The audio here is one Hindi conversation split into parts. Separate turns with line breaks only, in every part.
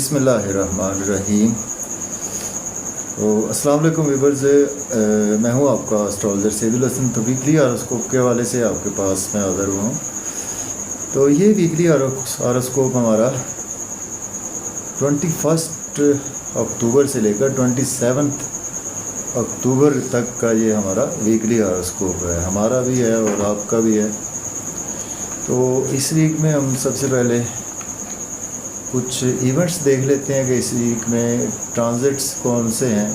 बिस्मिल्लाहिर्रहमानिर्रहीम। तो अस्सलाम वालेकुम व्यूअर्स, मैं हूं आपका एस्ट्रोलॉजर सैदुल हसन। तो वीकली हॉरोस्कोप के हवाले से आपके पास मैं हाज़िर हुआ हूँ। तो ये वीकली हॉरोस्कोप हमारा 21 अक्टूबर से लेकर 27 अक्टूबर तक का ये हमारा वीकली हॉरोस्कोप है। हमारा भी है और आपका भी है। तो इस वीक में हम सबसे पहले कुछ इवेंट्स देख लेते हैं कि इस वीक में ट्रांजिट्स कौन से हैं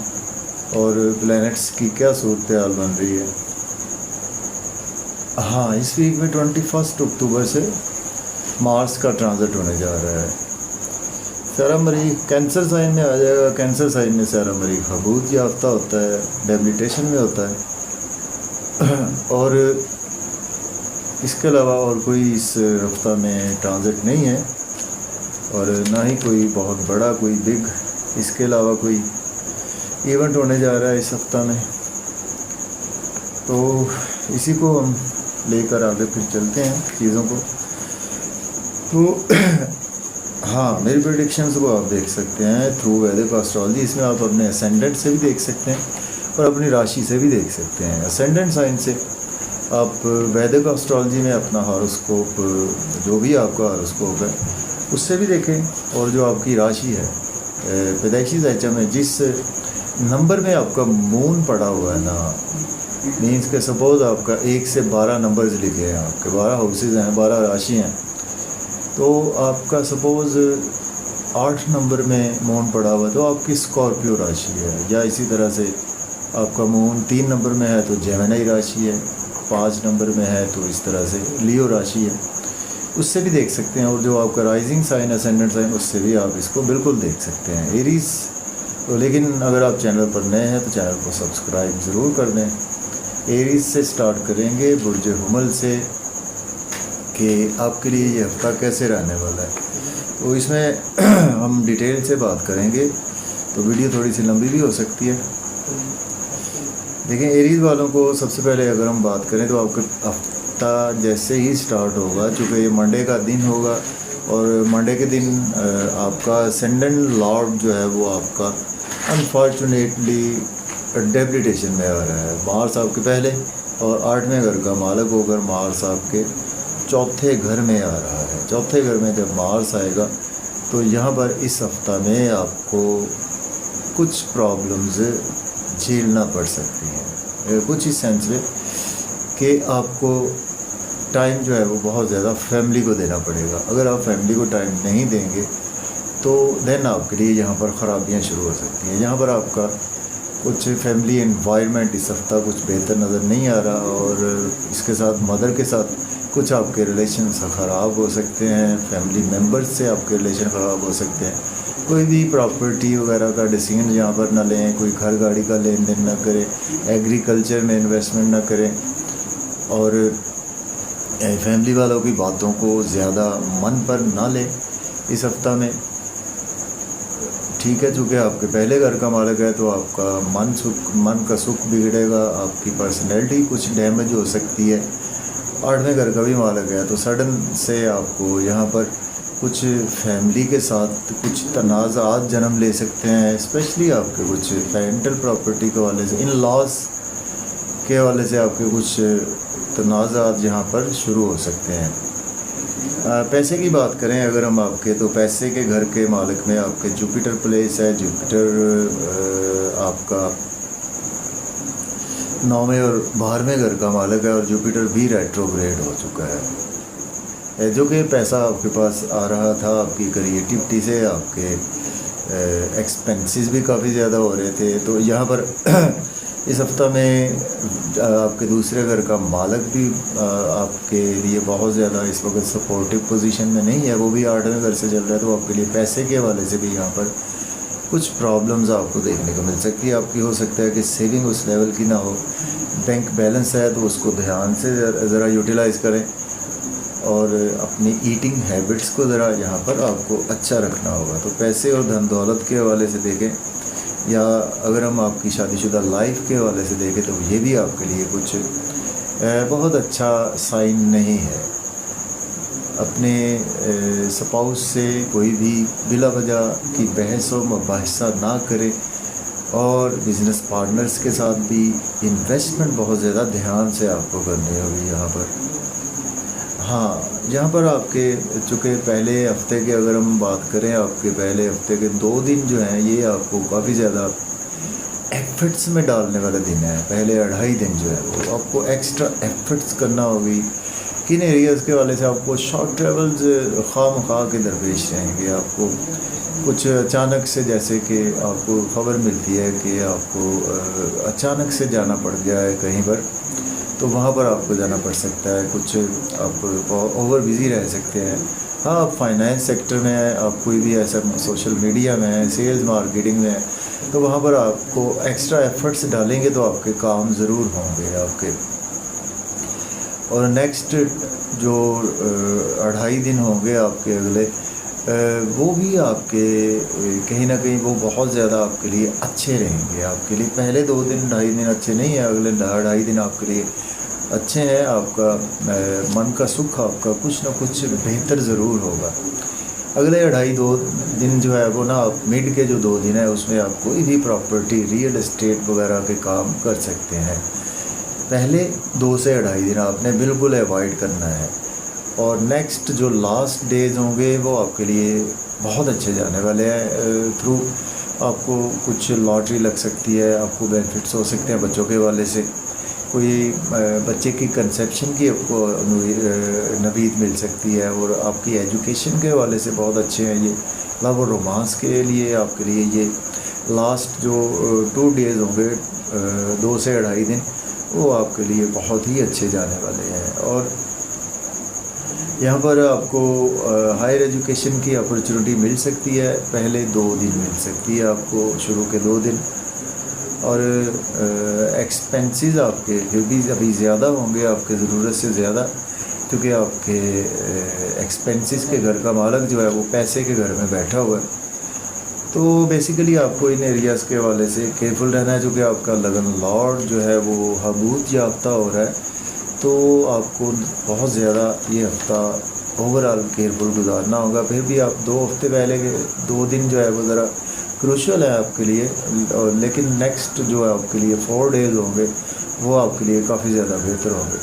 और प्लैनेट्स की क्या सूरत हाल बन रही है। हाँ, इस वीक में 21 अक्टूबर से मार्स का ट्रांजिट होने जा रहा है। सारा मरीख कैंसर साइन में आ जाएगा। कैंसर साइन में सारा मरीख हबूत याफ्ता होता है, डेबिलिटेशन में होता है और इसके अलावा और कोई इस हफ्ता में ट्रांजिट नहीं है और ना ही कोई बहुत बड़ा कोई बिग इसके अलावा कोई इवेंट होने जा रहा है इस हफ्ता में। तो इसी को हम लेकर आगे फिर चलते हैं चीज़ों को। तो हाँ, मेरी प्रेडिक्शंस को आप देख सकते हैं थ्रू वैदिक एस्ट्रोलॉजी। इसमें आप अपने असेंडेंट से भी देख सकते हैं और अपनी राशि से भी देख सकते हैं। असेंडेंट साइन से आप वैदिक एस्ट्रोलॉजी में अपना हॉरोस्कोप, जो भी आपका हॉरोस्कोप है उससे भी देखें, और जो आपकी राशि है पैदाइशी ज़ायचा में जिस नंबर में आपका मून पड़ा हुआ है ना, मीन्स के सपोज़ आपका 1 से 12 नंबर्स लिखे हैं, आपके 12 हाउसेज हैं, 12 राशि हैं। तो आपका सपोज़ 8 नंबर में मून पड़ा हुआ है तो आपकी स्कॉर्पियो राशि है। या इसी तरह से आपका मून 3 नंबर में है तो जेमिनी राशि है, 5 नंबर में है तो इस तरह से लियो राशि है। उससे भी देख सकते हैं। और जो आपका राइजिंग साइन, असेंडेंट साइन, उससे भी आप इसको बिल्कुल देख सकते हैं। एरीज तो, लेकिन अगर आप चैनल पर नए हैं तो चैनल को सब्सक्राइब ज़रूर कर दें। एरीज से स्टार्ट करेंगे, बुर्ज हुमल से, कि आपके लिए ये हफ्ता कैसे रहने वाला है। तो इसमें हम डिटेल से बात करेंगे तो वीडियो थोड़ी सी लंबी भी हो सकती है। देखिए, एरीज वालों को सबसे पहले अगर हम बात करें तो आपका हफ्ता जैसे ही स्टार्ट होगा, चूँकि ये मंडे का दिन होगा और मंडे के दिन आपका असेंडेंट लॉर्ड जो है वो आपका अनफॉर्चुनेटली डेबिलिटेशन में आ रहा है। मार्स आपके पहले और 8वें घर का मालिक होकर मार्स आपके चौथे घर में आ रहा है। चौथे घर में जब मार्स आएगा तो यहाँ पर इस हफ्ता में आपको कुछ प्रॉब्लम्स झेलना पड़ सकती हैं। कुछ इस सेंस में कि आपको टाइम जो है वो बहुत ज़्यादा फैमिली को देना पड़ेगा। अगर आप फैमिली को टाइम नहीं देंगे तो देन आपके लिए यहाँ पर ख़राबियाँ शुरू हो सकती हैं। यहाँ पर आपका कुछ फैमिली एनवायरनमेंट इस हफ्ता कुछ बेहतर नज़र नहीं आ रहा और इसके साथ मदर के साथ कुछ आपके रिलेशन ख़राब हो सकते हैं। फैमिली मेम्बर्स से आपके रिलेशन ख़राब हो सकते हैं। कोई भी प्रॉपर्टी वगैरह का डिसीजन यहाँ पर ना लें, कोई घर गाड़ी का लेन देन ना करें, एग्रीकल्चर में इन्वेस्टमेंट ना करें और फैमिली वालों की बातों को ज़्यादा मन पर ना लें इस हफ्ता में। ठीक है, चूँकि आपके पहले घर का मालिक है तो आपका मन का सुख बिगड़ेगा, आपकी पर्सनैलिटी कुछ डैमेज हो सकती है। 8वें घर का भी मालिक है तो सडन से आपको यहाँ पर कुछ फैमिली के साथ कुछ तनाज़ात जन्म ले सकते हैं। स्पेशली आपके कुछ पेरेंटल प्रॉपर्टी के हवाले से, इन लॉस के हवाले से आपके कुछ तनाज़ात यहाँ पर शुरू हो सकते हैं। पैसे की बात करें अगर हम आपके, तो पैसे के घर के मालिक में आपके जुपिटर प्लेस है। जुपिटर आपका 9वें और 12वें घर का मालिक है और जुपिटर भी रेट्रोग्रेड हो चुका है, जो कि पैसा आपके पास आ रहा था आपकी क्रिएटिविटी से। आपके एक्सपेंसेस भी काफ़ी ज़्यादा हो रहे थे। तो यहाँ पर इस हफ्ता में आपके दूसरे घर का मालिक भी आपके लिए बहुत ज़्यादा इस वक्त सपोर्टिव पोजीशन में नहीं है, वो भी 8वें घर से चल रहा है। तो आपके लिए पैसे के हवाले से भी यहाँ पर कुछ प्रॉब्लम्स आपको देखने को मिल सकती है। आपकी हो सकता है कि सेविंग उस लेवल की ना हो, बैंक बैलेंस है तो उसको ध्यान से ज़रा यूटिलाइज़ करें और अपनी ईटिंग हैबिट्स को ज़रा यहाँ पर आपको अच्छा रखना होगा। तो पैसे और धन दौलत के हवाले से देखें या अगर हम आपकी शादीशुदा लाइफ के हवाले से देखें तो ये भी आपके लिए कुछ बहुत अच्छा साइन नहीं है। अपने स्पाउस से कोई भी बिला वजह की बहस व मुबाहिसा ना करें, और बिज़नेस पार्टनर्स के साथ भी इन्वेस्टमेंट बहुत ज़्यादा ध्यान से आपको करनी होगी यहाँ पर। हाँ, यहाँ पर आपके चूँकि पहले हफ्ते की अगर हम बात करें, आपके पहले हफ्ते के 2 दिन जो हैं ये आपको काफ़ी ज़्यादा एफर्ट्स में डालने वाला दिन है। पहले 2.5 दिन जो है वो आपको एक्स्ट्रा एफर्ट्स करना होगी। किन एरियाज़ के वाले से आपको शॉर्ट ट्रेवल्स खामखा के दरपेश रहेंगे। आपको कुछ अचानक से, जैसे कि आपको ख़बर मिलती है कि आपको अचानक से जाना पड़ गया है कहीं पर, तो वहाँ पर आपको जाना पड़ सकता है। कुछ आप ओवर बिज़ी रह सकते हैं। हाँ, आप फाइनेंस सेक्टर में हैं, आप कोई भी ऐसा सोशल मीडिया में है, सेल्स मार्केटिंग में है, तो वहाँ पर आपको एक्स्ट्रा एफर्ट्स डालेंगे तो आपके काम ज़रूर होंगे आपके। और नेक्स्ट जो 2.5 दिन होंगे आपके अगले, वो भी आपके कहीं ना कहीं वो बहुत ज़्यादा आपके लिए अच्छे रहेंगे। आपके लिए पहले 2 दिन 2.5 दिन अच्छे नहीं है, अगले 2.5 दिन आपके लिए अच्छे हैं। आपका मन का सुख आपका कुछ ना कुछ बेहतर ज़रूर होगा। अगले 2.5 दिन जो है वो ना, आप मिड के जो 2 दिन है उसमें आप कोई भी प्रॉपर्टी, रियल एस्टेट वगैरह के काम कर सकते हैं। पहले 2 से 2.5 दिन आपने बिल्कुल अवॉइड करना है। और नेक्स्ट जो लास्ट डेज होंगे वो आपके लिए बहुत अच्छे जाने वाले हैं। थ्रू आपको कुछ लॉटरी लग सकती है, आपको बेनिफिट्स हो सकते हैं बच्चों के वाले से, कोई बच्चे की कंसेप्शन की आपको नवीद मिल सकती है, और आपकी एजुकेशन के वाले से बहुत अच्छे हैं ये। लव और रोमांस के लिए आपके लिए ये लास्ट जो 2 डेज़ होंगे 2 से 2.5 दिन, वो आपके लिए बहुत ही अच्छे जाने वाले हैं। और यहाँ पर आपको हायर एजुकेशन की अपॉर्चुनिटी मिल सकती है। पहले 2 दिन मिल सकती है आपको, शुरू के 2 दिन। और एक्सपेंसेस आपके फिर भी अभी ज़्यादा होंगे, आपके ज़रूरत से ज़्यादा, क्योंकि आपके एक्सपेंसेस के घर का मालिक जो है वो पैसे के घर में बैठा हुआ है। तो बेसिकली आपको इन एरियाज़ के हवाले से केयरफुल रहना है, क्योंकि आपका लगन लॉर्ड जो है वो हबूत याफ्ता हो रहा है। तो आपको बहुत ज़्यादा ये हफ़्ता ओवरऑल केयरफुल गुजारना होगा। फिर भी आप 2 हफ्ते पहले के 2 दिन जो है वो ज़रा क्रूशियल है आपके लिए, और लेकिन नेक्स्ट जो है आपके लिए 4 डेज़ होंगे वो आपके लिए काफ़ी ज़्यादा बेहतर होंगे।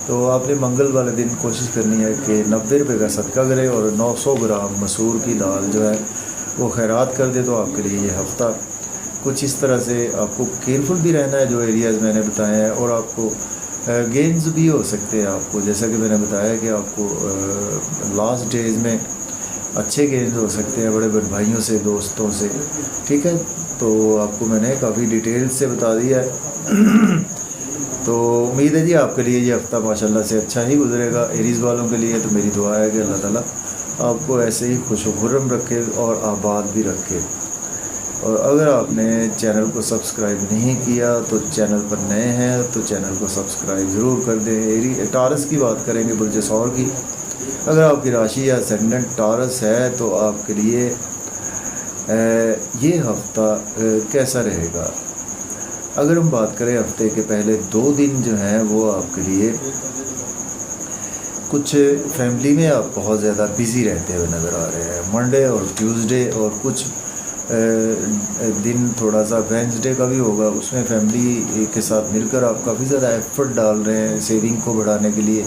तो आपने मंगल वाले दिन कोशिश करनी है कि 90 रुपये का सदका करें और 900 ग्राम मसूर की दाल जो है वो खैरात कर दे। तो आपके लिए ये हफ़्ता कुछ इस तरह से आपको केयरफुल भी रहना है जो एरियाज़ मैंने बताए हैं, और आपको गेंस भी हो सकते हैं आपको, जैसा कि मैंने बताया कि आपको लास्ट डेज में अच्छे गेंस हो सकते हैं बड़े बड़े भाइयों से, दोस्तों से। ठीक है, तो आपको मैंने काफ़ी डिटेल से बता दिया है। तो उम्मीद है जी आपके लिए ये हफ़्ता माशाल्लाह से अच्छा ही गुजरेगा। एरीज़ वालों के लिए तो मेरी दुआ है कि अल्लाह ताला आपको ऐसे ही खुश व खुर्रम रखे और आबाद भी रखे। और अगर आपने चैनल को सब्सक्राइब नहीं किया तो चैनल पर नए हैं तो चैनल को सब्सक्राइब ज़रूर कर दें। टारस की बात करेंगे, बुर्ज सौर की। अगर आपकी राशि या असेंडेंट टारस है तो आपके लिए ये हफ़्ता कैसा रहेगा। अगर हम बात करें हफ्ते के पहले 2 दिन जो हैं वो आपके लिए कुछ फैमिली में आप बहुत ज़्यादा बिज़ी रहते हुए नज़र आ रहे हैं। मंडे और ट्यूसडे और कुछ दिन थोड़ा सा वेंसडे का भी होगा, उसमें फैमिली के साथ मिलकर आप काफ़ी ज़्यादा एफर्ट डाल रहे हैं सेविंग को बढ़ाने के लिए,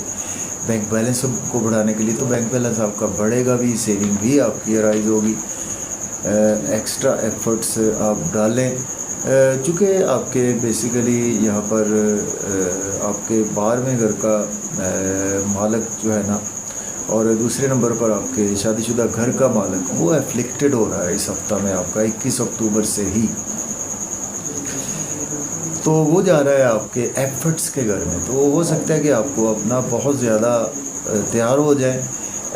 बैंक बैलेंस को बढ़ाने के लिए। तो बैंक बैलेंस आपका बढ़ेगा भी, सेविंग भी आपकी राइज होगी। एक्स्ट्रा एफर्ट्स आप डालें, चूँकि आपके बेसिकली यहाँ पर आपके 12वें घर का मालिक जो है ना, और दूसरे नंबर पर आपके शादीशुदा घर का मालिक, वो एफ्लिक्टेड हो रहा है इस हफ्ता में आपका 21 अक्टूबर से ही। तो वो जा रहा है आपके एफर्ट्स के घर में। तो हो सकता है कि आपको अपना बहुत ज़्यादा तैयार हो जाए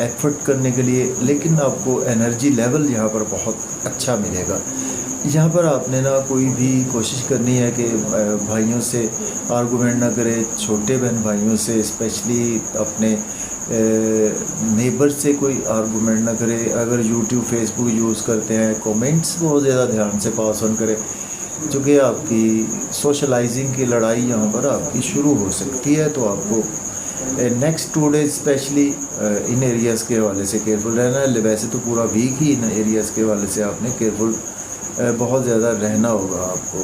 एफर्ट करने के लिए, लेकिन आपको एनर्जी लेवल यहाँ पर बहुत अच्छा मिलेगा। यहाँ पर आपने ना कोई भी कोशिश करनी है कि भाइयों से आर्गूमेंट ना करें, छोटे बहन भाइयों से, स्पेशली अपने नेबर से कोई आर्गूमेंट ना करें। अगर यूट्यूब फेसबुक यूज़ करते हैं, कमेंट्स बहुत ज़्यादा ध्यान से पास ऑन करें, क्योंकि आपकी सोशलाइजिंग की लड़ाई यहाँ पर आपकी शुरू हो सकती है। तो आपको next 2 days specially in areas के हवाले से केयरफुल रहना है। वैसे तो पूरा वीक ही इन एरियाज़ के हवाले से आपने केयरफुल बहुत ज़्यादा रहना होगा आपको।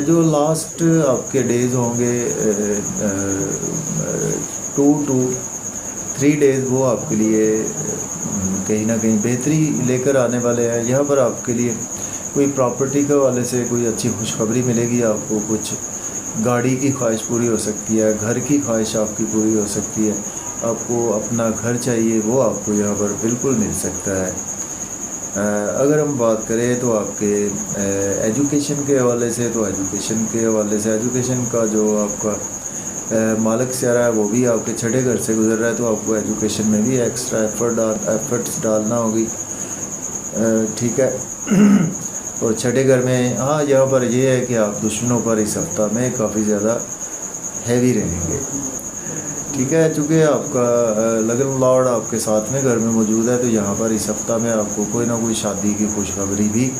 जो लास्ट आपके डेज़ होंगे 2 to 3 डेज़ वो आपके लिए कहीं ना कहीं बेहतरी लेकर आने वाले हैं। यहाँ पर आपके लिए कोई प्रॉपर्टी के हवाले से कोई अच्छी खुशखबरी मिलेगी आपको। कुछ गाड़ी की ख्वाहिश पूरी हो सकती है, घर की ख्वाहिश आपकी पूरी हो सकती है। आपको अपना घर चाहिए, वो आपको यहाँ पर बिल्कुल मिल सकता है। अगर हम बात करें तो आपके एजुकेशन के हवाले से, तो एजुकेशन के हवाले से एजुकेशन का जो आपका मालिक सियारा है वो भी आपके छठे घर से गुजर रहा है, तो आपको एजुकेशन में भी एक्स्ट्रा एफर्ट्स डालना होगी। ठीक है। और छठे घर में हाँ यहाँ पर ये है कि आप दुश्मनों पर इस हफ्ता में काफ़ी ज़्यादा हैवी रहेंगे। ठीक है, चूँकि आपका लगन लॉर्ड आपके साथ में घर में मौजूद है, तो यहाँ पर इस हफ्ता में आपको कोई ना कोई शादी की खुशखबरी भी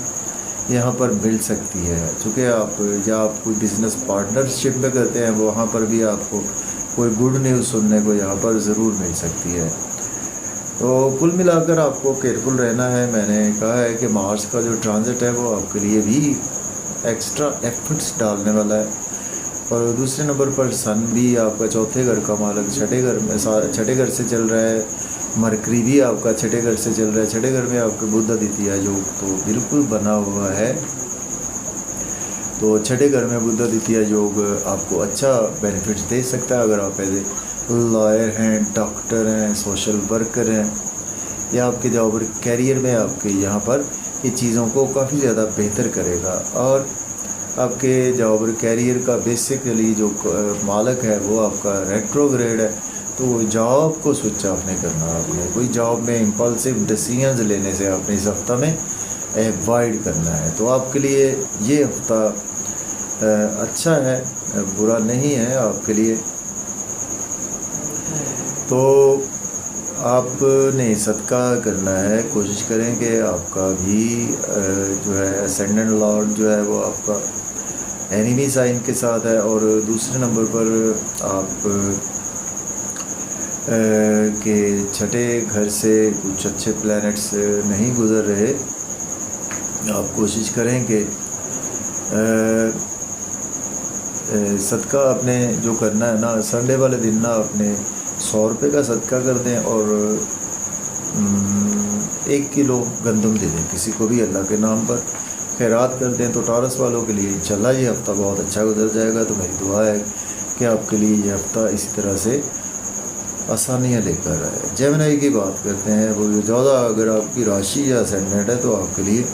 यहाँ पर मिल सकती है। चूँकि आप या आप कोई बिज़नेस पार्टनरशिप में करते हैं, वहाँ पर भी आपको कोई गुड न्यूज़ सुनने को यहाँ पर ज़रूर मिल सकती है। तो कुल मिलाकर आपको केयरफुल रहना है। मैंने कहा है कि मार्स का जो ट्रांजिट है वो आपके लिए भी एक्स्ट्रा एफर्ट्स डालने वाला है। और दूसरे नंबर पर सन भी आपका चौथे घर का मालिक छठे घर से चल रहा है। मरकरी भी आपका छठे घर से चल रहा है। छठे घर में आपके बुध आदित्य योग तो बिल्कुल बना हुआ है। तो छठे घर में बुध आदित्य योग आपको अच्छा बेनिफिट्स दे सकता है। अगर आप पहले लॉयर हैं, डॉक्टर हैं, सोशल वर्कर हैं, या आपके जॉब और कैरियर में आपके यहाँ पर ये चीज़ों को काफ़ी ज़्यादा बेहतर करेगा। और आपके जॉब और कैरियर का बेसिकली जो मालिक है वो आपका रेट्रोग्रेड है, तो जॉब को स्विच ऑफ नहीं करना। आपने कोई जॉब में इम्पल्सिव डिसीजंस लेने से आपने इस हफ्ता में अवॉइड करना है। तो आपके लिए ये हफ्ता अच्छा है, बुरा नहीं है आपके लिए। तो आपने सदका करना है। कोशिश करें कि आपका भी जो है असेंडेंट लॉर्ड जो है वो आपका एनिमी साइन के साथ है। और दूसरे नंबर पर आप के छठे घर से कुछ अच्छे प्लैनेट्स नहीं गुजर रहे। आप कोशिश करें कि सदका आपने जो करना है ना, संडे वाले दिन ना अपने 100 रुपये का सदका कर दें और 1 किलो गंदम दे दें किसी को भी अल्लाह के नाम पर, खैरात कर दें। तो टॉरस वालों के लिए इंशाल्लाह ये हफ़्ता बहुत अच्छा गुजर जाएगा। तो मेरी दुआ है कि आपके लिए ये हफ़्ता इसी तरह से आसानियाँ लेकर आए। जेमिनी की बात करते हैं, वो ज़्यादा अगर आपकी राशि या असेंडेंट है तो आपके लिए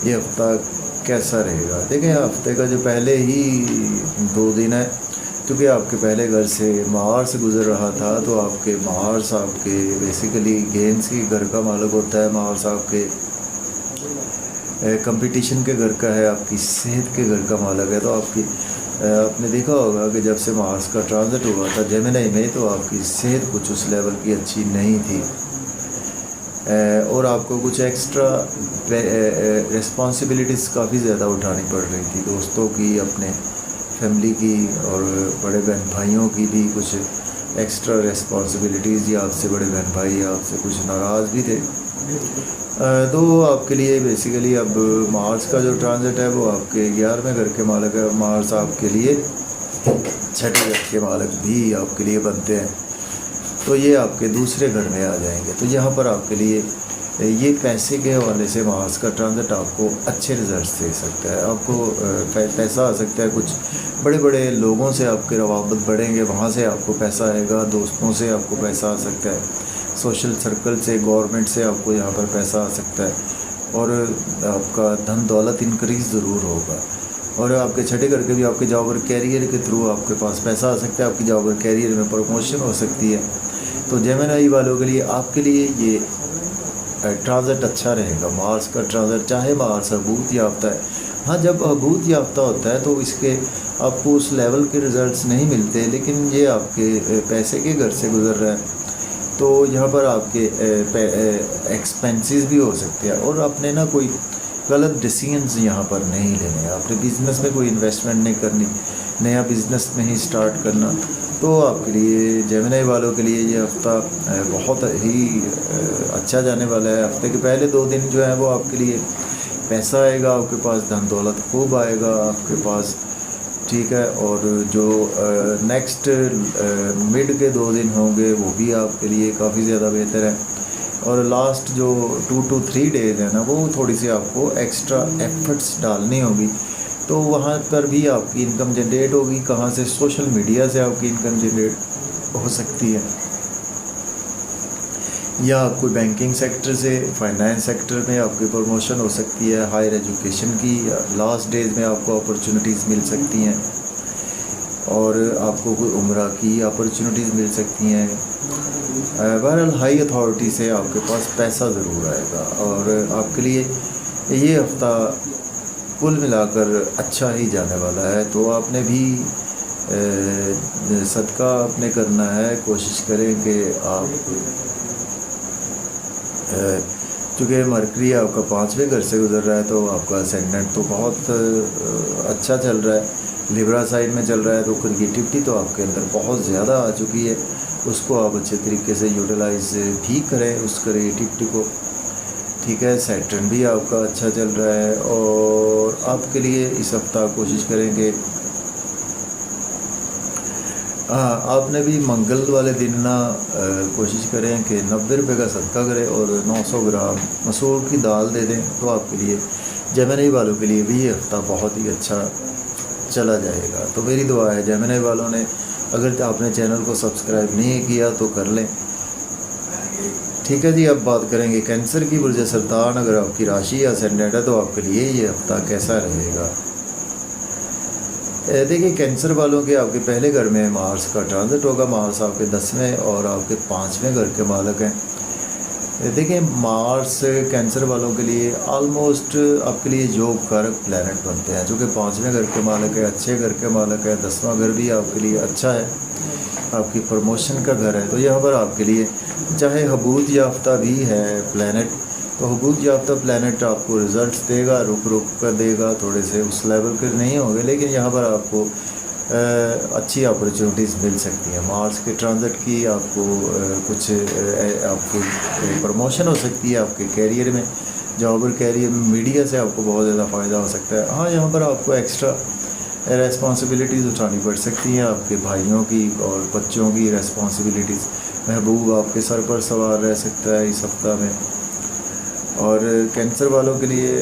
ये हफ़्ता कैसा रहेगा। देखें, हफ्ते का जो पहले ही 2 दिन है, क्योंकि आपके पहले घर से मार्स गुज़र रहा था, तो आपके मार्स आपके बेसिकली गेम्स की घर का मालिक होता है। मार्स आपके कंपटीशन के घर का है, आपकी सेहत के घर का मालिक है। तो आपने देखा होगा कि जब से मार्स का ट्रांजिट हुआ था जेमिनी में, तो आपकी सेहत कुछ उस लेवल की अच्छी नहीं थी और आपको कुछ एक्स्ट्रा रिस्पॉन्सिबिलिटीज़ काफ़ी ज़्यादा उठानी पड़ रही थी, दोस्तों की, अपने फैमिली की और बड़े बहन भाइयों की भी कुछ एक्स्ट्रा रिस्पॉन्सिबिलिटीज़, या आपसे बड़े बहन भाई आपसे कुछ नाराज़ भी थे। तो आपके लिए बेसिकली अब मार्स का जो ट्रांजिट है वो आपके 11वें घर के मालिक है। मार्स आपके लिए छठे घर के मालिक भी आपके लिए बनते हैं, तो ये आपके दूसरे घर में आ जाएंगे। तो यहाँ पर आपके लिए ये पैसे के हवाले से मार्स का ट्रांजिट आपको अच्छे रिजल्ट्स दे सकता है। आपको पैसा आ सकता है, कुछ बड़े बड़े लोगों से आपके रवाबत बढ़ेंगे, वहाँ से आपको पैसा आएगा। दोस्तों से आपको पैसा आ सकता है, सोशल सर्कल से, गवर्नमेंट से आपको यहाँ पर पैसा आ सकता है और आपका धन दौलत इंक्रीज़ ज़रूर होगा। और आपके छठे घर के भी आपके जॉब और कैरियर के थ्रू आपके पास पैसा आ सकता है, आपकी जॉब और कैरियर में प्रमोशन हो सकती है। तो जेमिनी वालों के लिए आपके लिए ये ट्रांजिट अच्छा रहेगा। मार्स का ट्रांजिट, चाहे मार्स अबूत याफ्ता है, हाँ जब अबूत याफ्ता होता है तो इसके आपको उस लेवल के रिज़ल्ट्स नहीं मिलते, लेकिन ये आपके पैसे के घर से गुजर रहा है, तो यहाँ पर आपके एक्सपेंसेस भी हो सकते हैं। और आपने ना कोई गलत डिसीजंस यहाँ पर नहीं लेने। आपने बिज़नेस में कोई इन्वेस्टमेंट नहीं करनी, नया बिज़नेस नहीं स्टार्ट करना। तो आपके लिए जेमिनी वालों के लिए ये हफ़्ता बहुत ही अच्छा जाने वाला है। हफ्ते के पहले 2 दिन जो है वो आपके लिए पैसा आएगा, आपके पास धन दौलत खूब आएगा आपके पास, ठीक है। और जो नेक्स्ट मिड के 2 दिन होंगे वो भी आपके लिए काफ़ी ज़्यादा बेहतर है। और लास्ट जो 2 to 3 डेज़ है ना, वो थोड़ी सी आपको एक्स्ट्रा एफर्ट्स डालनी होगी, तो वहाँ पर भी आपकी इनकम जनरेट होगी। कहाँ से? सोशल मीडिया से आपकी इनकम जनरेट हो सकती है, या कोई बैंकिंग सेक्टर से, फाइनेंस सेक्टर में आपकी प्रमोशन हो सकती है, हायर एजुकेशन की लास्ट डेज में आपको अपॉर्चुनिटीज़ मिल सकती हैं, और आपको कोई उम्रा की अपॉर्चुनिटीज़ मिल सकती हैं। बहरहाल हाई अथॉरिटी से आपके पास पैसा ज़रूर आएगा, और आपके लिए ये हफ़्ता कुल मिलाकर अच्छा ही जाने वाला है। तो आपने भी सदका आपने करना है, कोशिश करें कि आप, चूँकि मरकरी आपका 5वें घर से गुजर रहा है, तो आपका असेंडेंट तो बहुत अच्छा चल रहा है, लिब्रा साइड में चल रहा है, तो क्रिएटिविटी तो आपके अंदर बहुत ज़्यादा आ चुकी है। उसको आप अच्छे तरीके से यूटिलाइज़ भी करें उस क्रिएटिविटी को, ठीक है। सैटर्न भी आपका अच्छा चल रहा है, और आपके लिए इस हफ्ता कोशिश करेंगे, हाँ, आपने भी मंगल वाले दिन ना कोशिश करें कि 90 रुपये का सदका करें और 900 ग्राम मसूर की दाल दे दें, तो आपके लिए, जेमिनी वालों के लिए भी ये हफ्ता बहुत ही अच्छा चला जाएगा। तो मेरी दुआ है जेमिनी वालों ने, अगर आपने चैनल को सब्सक्राइब नहीं किया तो कर लें, ठीक है जी। अब बात करेंगे कैंसर की। बुर्ज सरतान अगर आपकी राशि या असेंडेंट है तो आपके लिए ये हफ्ता कैसा रहेगा? देखिए, कैंसर वालों के आपके पहले घर में मार्स का ट्रांजिट होगा। मार्स आपके 10वें और आपके 5वें घर के मालिक हैं। देखिए, मार्स कैंसर वालों के लिए ऑलमोस्ट आपके लिए जॉब कारक प्लैनेट बनते हैं, जो कि 5वें घर के मालिक है, अच्छे घर के मालिक है। 10वां घर भी आपके लिए अच्छा है, आपकी प्रमोशन का घर है। तो यहाँ पर आपके लिए चाहे हबूत याफ्ता भी है प्लैनेट, तो हबूत याफ्ता प्लैनेट आपको रिज़ल्ट्स देगा, रुक रुक कर देगा, थोड़े से उस लेवल के नहीं होंगे, लेकिन यहाँ पर आपको अच्छी अपॉर्चुनिटीज़ मिल सकती हैं। मार्स के ट्रांजिट की आपको कुछ आपकी प्रमोशन हो सकती है आपके कैरियर में, जॉब और कैरियर में। मीडिया से आपको बहुत ज़्यादा फ़ायदा हो सकता है। हाँ, यहाँ पर आपको एक्स्ट्रा रेस्पॉन्सिबिलिटीज़ उठानी पड़ सकती हैं, आपके भाइयों की और बच्चों की रेस्पॉन्सिबिलिटीज़। महबूब आपके सर पर सवार रह सकता है इस हफ्ता में। और कैंसर वालों के लिए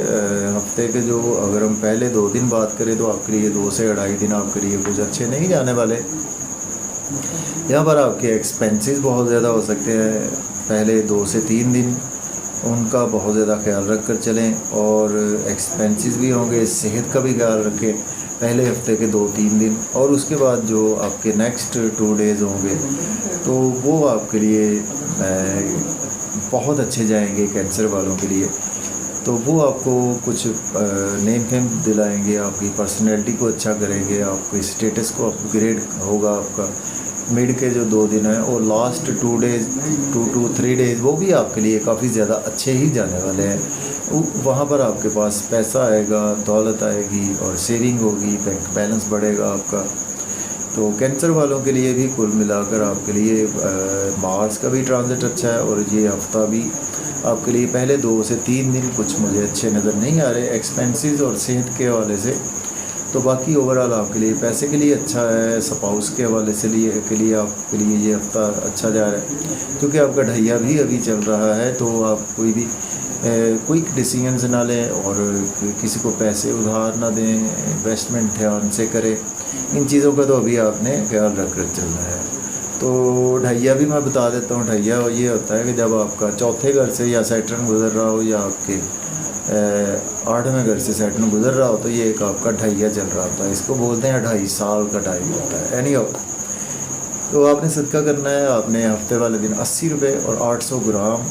हफ्ते के जो, अगर हम पहले 2 दिन बात करें, तो आपके लिए 2 से 2.5 दिन आपके लिए कुछ अच्छे नहीं जाने वाले। यहाँ पर आपके एक्सपेंसेस बहुत ज़्यादा हो सकते हैं। पहले 2 से 3 दिन उनका बहुत ज़्यादा ख्याल रख कर चलें, और एक्सपेंसेस भी होंगे, सेहत का भी ख्याल रखें पहले हफ्ते के 2-3 दिन। और उसके बाद जो आपके नेक्स्ट 2 डेज़ होंगे, तो वो आपके लिए बहुत अच्छे जाएंगे कैंसर वालों के लिए। तो वो आपको कुछ नेम फेम दिलाएंगे, आपकी पर्सनैलिटी को अच्छा करेंगे, आपके स्टेटस को अपग्रेड होगा आपका। मिड के जो 2 दिन हैं, और लास्ट 2 डेज़, 2 to 3 डेज़, वो भी आपके लिए काफ़ी ज़्यादा अच्छे ही जाने वाले हैं। वहाँ पर आपके पास पैसा आएगा, दौलत आएगी, और सेविंग होगी, बैंक बैलेंस बढ़ेगा आपका। तो कैंसर वालों के लिए भी कुल मिलाकर आपके लिए मार्स का भी ट्रांजिट अच्छा है, और ये हफ्ता भी आपके लिए पहले 2 से 3 दिन कुछ मुझे अच्छे नज़र नहीं आ रहे एक्सपेंसेस और सेहत के हवाले से। तो बाकी ओवरऑल आपके लिए पैसे के लिए अच्छा है, स्पाउस के हवाले से लिए आपके लिए ये हफ्ता अच्छा जा रहा है, क्योंकि आपका ढैया भी अभी चल रहा है। तो आप कोई भी क्विक डिसीजंस ना लें, और किसी को पैसे उधार ना दें, इन्वेस्टमेंट ध्यान से करें। इन चीज़ों का तो अभी आपने ख्याल रख कर चलना है। तो ढैया भी मैं बता देता हूँ। ढैया ये होता है कि जब आपका 4थे घर से या सैटर्न गुजर रहा हो, या आपके 8वें घर से सैटर्न गुजर रहा हो, तो ये एक आपका ढैया चल रहा होता है। इसको बोलते हैं 2.5 साल का टाइम होता है। एनी तो आपने सदका करना है। आपने हफ्ते वाले दिन 80 रुपये और 800 ग्राम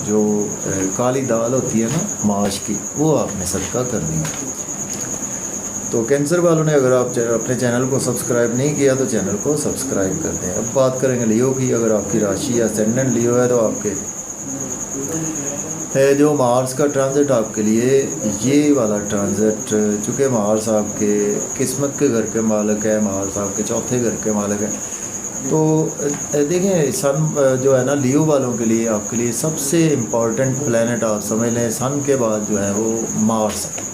जो काली दाल होती है ना माश की, वो आपने सदका करनी है। तो कैंसर वालों ने अगर आप अपने चैनल को सब्सक्राइब नहीं किया तो चैनल को सब्सक्राइब कर दें। अब बात करेंगे लियो की। अगर आपकी राशि या असेंडेंट लियो है, तो आपके है जो मार्स का ट्रांजिट आपके लिए, ये वाला ट्रांजिट, चूँकि मार्स आपके किस्मत के घर के मालिक है, मार्स आपके चौथे घर के मालिक है, तो देखें सन जो है ना लियो वालों के लिए, आपके लिए सबसे इम्पॉर्टेंट प्लेनेट आप समझ लें सन के बाद जो है वो मार्स है,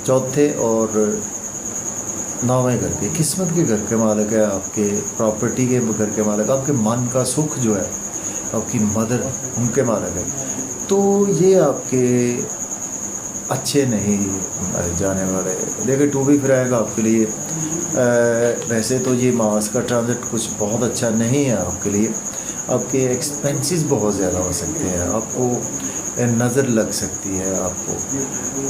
चौथे और नौवें घर के, किस्मत के घर के मालिक है, आपके प्रॉपर्टी के घर के मालिक, आपके मन का सुख जो है, आपकी मदर उनके मालिक है। तो ये आपके अच्छे नहीं जाने वाले। देखिए टू बी फ्रैंक आपके लिए वैसे तो ये मार्स का ट्रांजिट कुछ बहुत अच्छा नहीं है आपके लिए। आपके एक्सपेंसेस बहुत ज़्यादा हो सकते हैं, आपको नज़र लग सकती है आपको,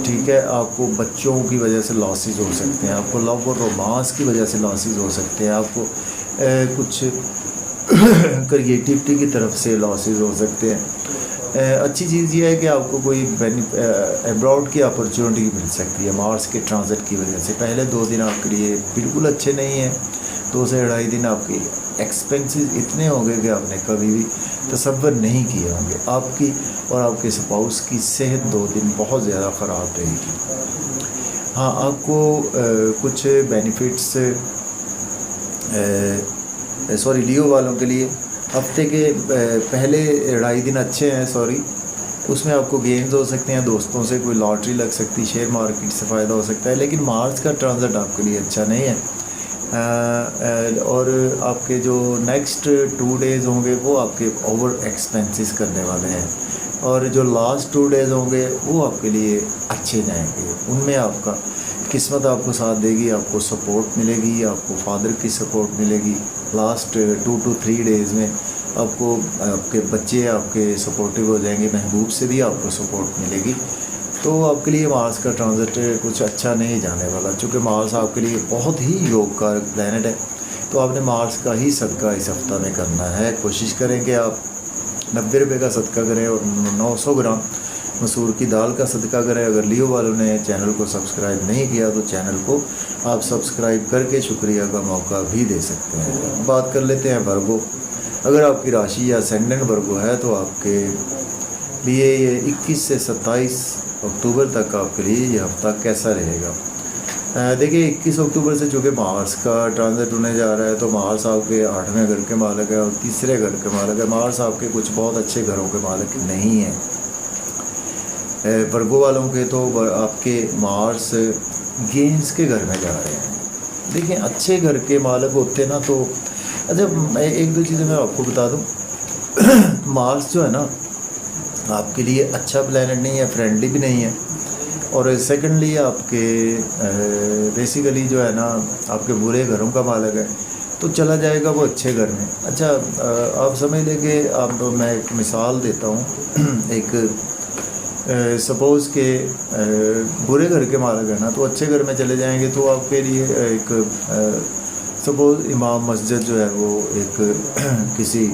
ठीक है, आपको बच्चों की वजह से लॉसेस हो सकते हैं, आपको लव और रोमांस की वजह से लॉसेस हो सकते हैं, आपको कुछ क्रिएटिविटी की तरफ से लॉसेस हो सकते हैं। अच्छी चीज़ ये है कि आपको कोई अब्रॉड की अपॉर्चुनिटी मिल सकती है मार्स के ट्रांजिट की वजह से। पहले 2 दिन आपके लिए बिल्कुल अच्छे नहीं हैं, 2 से 2.5 दिन आपके एक्सपेंसेस इतने होंगे कि आपने कभी भी तसव्वुर नहीं किए होंगे। आपकी और आपके स्पाउस की सेहत 2 दिन बहुत ज़्यादा ख़राब रहेगी। हाँ, आपको कुछ बेनिफिट्स सॉरी लियो वालों के लिए हफ्ते के पहले 2.5 दिन अच्छे हैं, उसमें आपको गेन्स हो सकते हैं, दोस्तों से कोई लॉटरी लग सकती है, शेयर मार्केट से फ़ायदा हो सकता है। लेकिन मार्च का ट्रांजिट आपके लिए अच्छा नहीं है। और आपके जो नेक्स्ट 2 डेज़ होंगे वो आपके ओवर एक्सपेंसेस करने वाले हैं, और जो लास्ट 2 डेज़ होंगे वो आपके लिए अच्छे जाएंगे। उनमें आपका किस्मत आपको साथ देगी, आपको सपोर्ट मिलेगी, आपको फादर की सपोर्ट मिलेगी। लास्ट 2 to 3 डेज़ में आपको आपके बच्चे आपके सपोर्टिव हो जाएंगे, महबूब से भी आपको सपोर्ट मिलेगी। तो आपके लिए मार्स का ट्रांजिट कुछ अच्छा नहीं जाने वाला, चूँकि मार्स आपके लिए बहुत ही योगकारक प्लैनेट है। तो आपने मार्स का ही सदका इस हफ्ता में करना है। कोशिश करें कि आप 90 रुपये का सदका करें और 900 ग्राम मसूर की दाल का सदका करें। अगर लियो वालों ने चैनल को सब्सक्राइब नहीं किया तो चैनल को आप सब्सक्राइब करके शुक्रिया का मौका भी दे सकते हैं। बात कर लेते हैं वर्गो। अगर आपकी राशि या असेंडेंट वर्गो है तो आपके लिए ये 21 से 27 अक्टूबर तक आपके लिए ये हफ्ता कैसा रहेगा। देखिए 21 अक्टूबर से चूँकि मार्स का ट्रांजिट होने जा रहा है, तो मार्स आपके 8वें घर के मालिक है और तीसरे घर के मालिक है। मार्स आपके कुछ बहुत अच्छे घरों के मालिक नहीं हैं। वर्गो वालों के तो आपके मार्स गेंस के घर में जा रहे हैं। देखिए अच्छे घर के मालिक होते ना, तो अच्छा एक दो चीज़ें मैं आपको बता दूं। मार्स जो है ना आपके लिए अच्छा प्लैनेट नहीं है, फ्रेंडली भी नहीं है, और सेकंडली आपके बेसिकली जो है ना आपके बुरे घरों का मालिक है, तो चला जाएगा वो अच्छे घर में। अच्छा आप समझ लें कि आप, मैं एक मिसाल देता हूँ। एक सपोज़ के बुरे घर के मालिक है ना, तो अच्छे घर में चले जाएंगे तो आपके लिए एक सपोज़ इमाम मस्जिद जो है वो एक किसी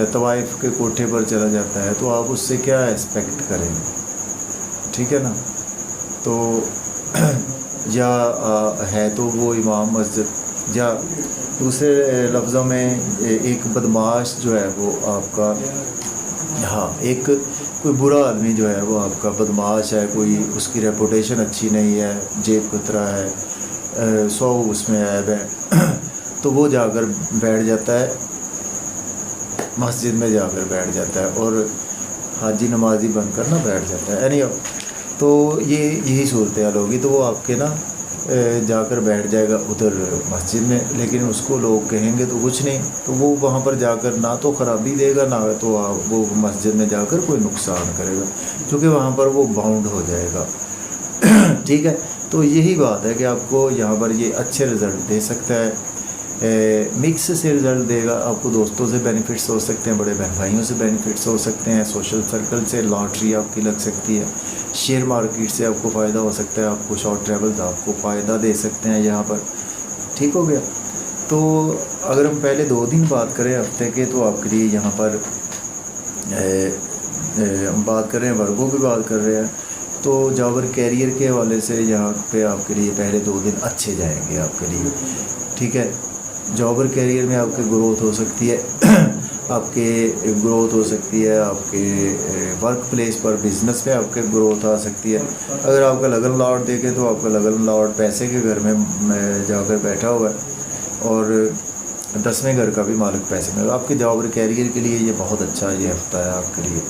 तवाइफ के कोठे पर चला जाता है, तो आप उससे क्या एक्सपेक्ट करेंगे, ठीक है ना। तो या है तो वो इमाम मस्जिद, या दूसरे लफ्ज़ों में एक बदमाश जो है वो आपका, हाँ एक कोई बुरा आदमी जो है वो आपका बदमाश है, कोई उसकी रेपुटेशन अच्छी नहीं है, जेब कतरा है, 100 उसमें ऐब है, तो वो जाकर बैठ जाता है मस्जिद में, जाकर बैठ जाता है और हाजी नमाजी बनकर ना बैठ जाता है। यानी तो यही सूरत हाल होगी। तो वो आपके ना जाकर बैठ जाएगा उधर मस्जिद में, लेकिन उसको लोग कहेंगे तो कुछ नहीं, तो वो वहाँ पर जाकर ना तो ख़राबी देगा, ना तो वो मस्जिद में जाकर कोई नुकसान करेगा, क्योंकि वहाँ पर वो बाउंड हो जाएगा। ठीक है, तो यही बात है कि आपको यहाँ पर ये अच्छे रिज़ल्ट दे सकता है, मिक्स से रिज़ल्ट देगा। आपको दोस्तों से बेनिफिट्स हो सकते हैं, बड़े बहन भाइयों से बेनिफिट्स हो सकते हैं, सोशल सर्कल से लॉटरी आपकी लग सकती है, शेयर मार्केट से आपको फ़ायदा हो सकता है, आपको शॉर्ट ट्रैवल्स आपको फ़ायदा दे सकते हैं यहाँ पर। ठीक हो गया। तो अगर हम पहले 2 दिन बात करें हफ्ते के, तो आपके लिए यहाँ पर हम बात कर रहे हैं, वर्गों की बात कर रहे हैं, तो जॉब और कैरियर के हवाले से यहाँ पे आपके लिए पहले 2 दिन अच्छे जाएंगे आपके लिए। ठीक है, जॉब और कैरियर में आपकी ग्रोथ हो सकती है। आपके ग्रोथ हो सकती है, आपके वर्क प्लेस पर बिज़नेस में आपके ग्रोथ आ सकती है। अगर आपका लगन लॉर्ड देखें तो आपका लगन लॉर्ड पैसे के घर में जाकर बैठा हुआ है और 10वें घर का भी मालिक पैसे में। आपके जॉब और कैरियर के लिए ये बहुत अच्छा ये हफ्ता है आपके लिए,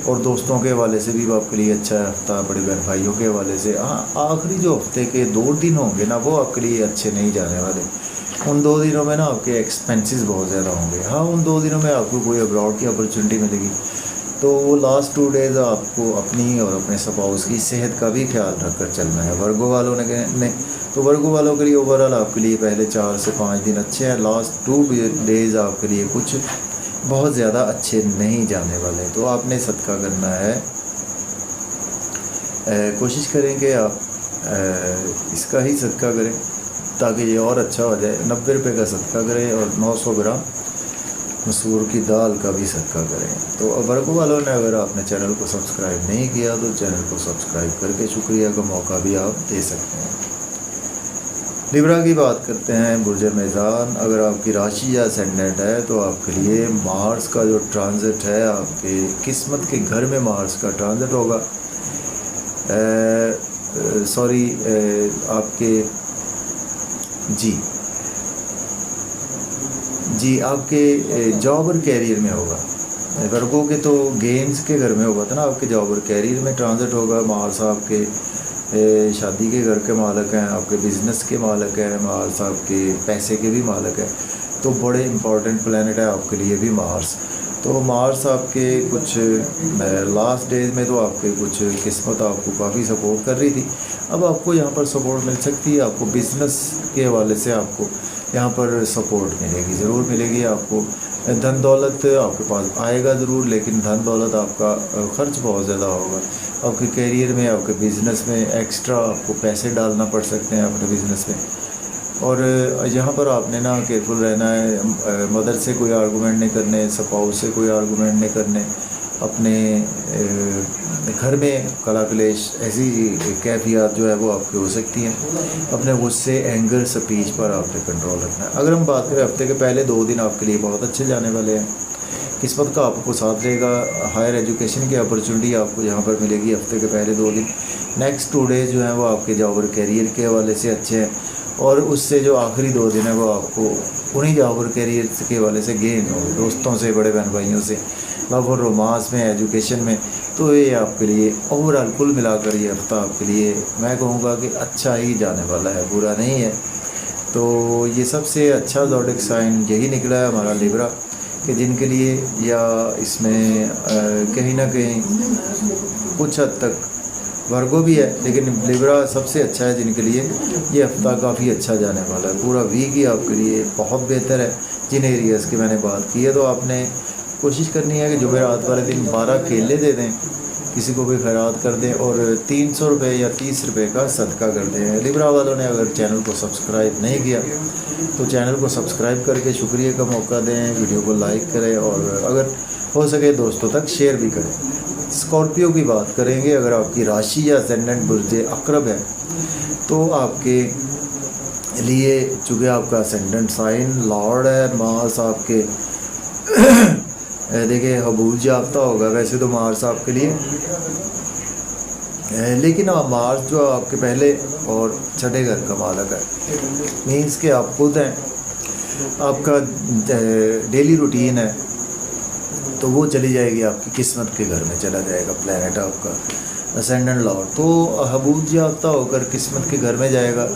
और दोस्तों के हवाले से भी आपके लिए अच्छा है हफ्ता, बड़े बहन भाइयों के हवाले से। हाँ, आखिरी जो हफ्ते के 2 दिन होंगे ना, वो आपके लिए अच्छे नहीं जाने वाले। उन 2 दिनों में ना आपके एक्सपेंसेस बहुत ज़्यादा होंगे। हाँ, उन 2 दिनों में आपको कोई अब्रॉड की अपॉर्चुनिटी मिलेगी, तो वो लास्ट 2 डेज़ आपको अपनी और अपने स्पाउस की सेहत का भी ख्याल रख कर चलना है। वर्गो वालों ने तो वर्गो वालों के लिए ओवरऑल आपके लिए पहले 4 से 5 दिन अच्छे हैं। लास्ट 2 डेज़ आपके लिए कुछ बहुत ज़्यादा अच्छे नहीं जाने वाले, तो आपने सदका करना है। कोशिश करें कि आप इसका ही सदका करें ताकि ये और अच्छा हो जाए। 90 रुपये का सदका करें और 900 ग्राम मसूर की दाल का भी सदका करें। तो वर्गो वालों ने अगर आपने चैनल को सब्सक्राइब नहीं किया तो चैनल को सब्सक्राइब करके शुक्रिया का मौका भी आप दे सकते हैं। लिब्रा की बात करते हैं। बुर्ज मेज़ान, अगर आपकी राशि या असेंडेंट है तो आपके लिए मार्स का जो ट्रांजिट है, आपके किस्मत के घर में मार्स का ट्रांजिट होगा। आपके जी आपके जॉब और कैरियर में होगा। वर्गों के तो गेम्स के घर में होगा था ना, आपके जॉब और कैरियर में ट्रांजिट होगा। मार्स आपके शादी के घर के मालिक हैं, आपके बिज़नेस के मालिक हैं, मार्स आपके पैसे के भी मालिक हैं, तो बड़े इंपॉर्टेंट प्लैनेट है आपके लिए भी मार्स। तो मार्स आपके कुछ लास्ट डेज में तो आपके कुछ किस्मत आपको काफ़ी सपोर्ट कर रही थी, अब आपको यहाँ पर सपोर्ट मिल सकती है। आपको बिज़नेस के हवाले से आपको यहाँ पर सपोर्ट मिलेगी, ज़रूर मिलेगी आपको। धन दौलत आपके पास आएगा ज़रूर, लेकिन धन दौलत आपका ख़र्च बहुत ज़्यादा होगा। आपके कैरियर में, आपके बिज़नेस में एक्स्ट्रा आपको पैसे डालना पड़ सकते हैं अपने बिज़नेस में। और यहाँ पर आपने ना केयरफुल रहना है, मदर से कोई आर्गूमेंट नहीं करने, स्पाउस से कोई आर्गूमेंट नहीं करने। अपने घर में कला क्लेश ऐसी कैफियत जो है वो आपकी हो सकती हैं। अपने गुस्से, एंगर, स्पीच पर आपने कंट्रोल रखना है। अगर हम बात करें हफ्ते के पहले 2 दिन आपके लिए बहुत अच्छे जाने वाले हैं, किस्मत का आपको साथ देगा। हायर एजुकेशन की अपॉर्चुनिटी आपको यहाँ पर मिलेगी हफ्ते के पहले 2 दिन। नेक्स्ट 2 डेज़ जो हैं वो आपके जॉब और कैरियर के हवाले से अच्छे हैं, और उससे जो आखिरी 2 दिन है वो आपको उन्हीं जॉब और कैरियर के हवाले से गेन हो, दोस्तों से, बड़े बहन भाइयों से, लव और रोमांस में, एजुकेशन में। तो ये आपके लिए ओवरऑल कुल मिलाकर ये हफ्ता आपके लिए मैं कहूँगा कि अच्छा ही जाने वाला है, बुरा नहीं है। तो ये सबसे अच्छा ज़ोडिक साइन यही निकला है हमारा लिब्रा, कि जिनके लिए या इसमें कहीं ना कहीं कुछ हद तक वर्गो भी है, लेकिन लिब्रा सबसे अच्छा है जिनके लिए ये हफ्ता काफ़ी अच्छा जाने वाला है। पूरा वीक ही आपके लिए बहुत बेहतर है। जिन एरियाज़ की मैंने बात की है, तो आपने कोशिश करनी है कि जुमेरात वाले दिन 12 केले दे दें, किसी को भी खैरात कर दें, और 300 रुपये या 30 रुपये का सदका कर दें। लिब्रा वालों ने अगर चैनल को सब्सक्राइब नहीं किया तो चैनल को सब्सक्राइब करके शुक्रिया का मौका दें, वीडियो को लाइक करें, और अगर हो सके दोस्तों तक शेयर भी करें। स्कॉर्पियो की बात करेंगे। अगर आपकी राशि या असेंडेंट बुर्ज अकरब है तो आपके लिए, चूँकि आपका असेंडेंट साइन लॉर्ड है, मार्स आपके देखिए हबूज याफ्ता होगा वैसे तो मार्स आपके लिए, लेकिन मार्स जो आपके पहले और छठे घर का मालिक है, मीन्स कि आप खुद हैं, आपका डेली रूटीन है, तो वो चली जाएगी आपकी किस्मत के घर में चला जाएगा प्लैनेट आपका असेंडेंट लॉर्ड। तो हबूज याफ्ता होकर किस्मत के घर में जाएगा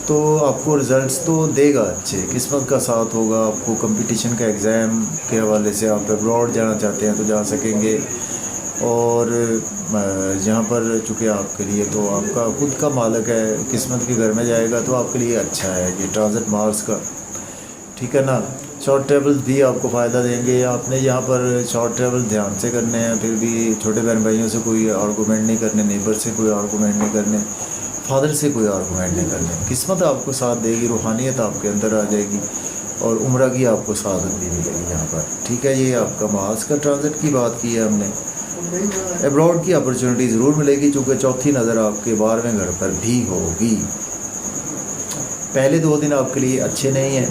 तो आपको रिज़ल्ट्स तो देगा अच्छे, किस्मत का साथ होगा। आपको कंपटीशन का एग्ज़ाम के हवाले से आप अब्रॉड जाना चाहते हैं तो जा सकेंगे, और जहाँ पर चूँकि आपके लिए तो आपका खुद का मालिक है, किस्मत के घर में जाएगा तो आपके लिए अच्छा है ये ट्रांजिट मार्स का, ठीक है ना। शॉर्ट ट्रैवल भी आपको फ़ायदा देंगे। आपने यहाँ पर शॉर्ट ट्रैवल ध्यान से करने हैं, फिर भी छोटे बहन भाइयों से कोई आर्गूमेंट नहीं करने, नेबर से कोई आर्गूमेंट नहीं करने, फादर से कोई आर्गूमेंट नहीं करने। किस्मत आपको साथ देगी, रूहानियत आपके अंदर आ जाएगी, और उम्र की आपको साधन भी मिलेगी यहाँ पर, ठीक है। ये आपका मार्स का ट्रांजिट की बात की है हमने। एब्रॉड की अपॉर्चुनिटी ज़रूर मिलेगी, चूँकि चौथी नज़र आपके 12वें घर पर भी होगी। पहले 2 दिन आपके लिए अच्छे नहीं हैं,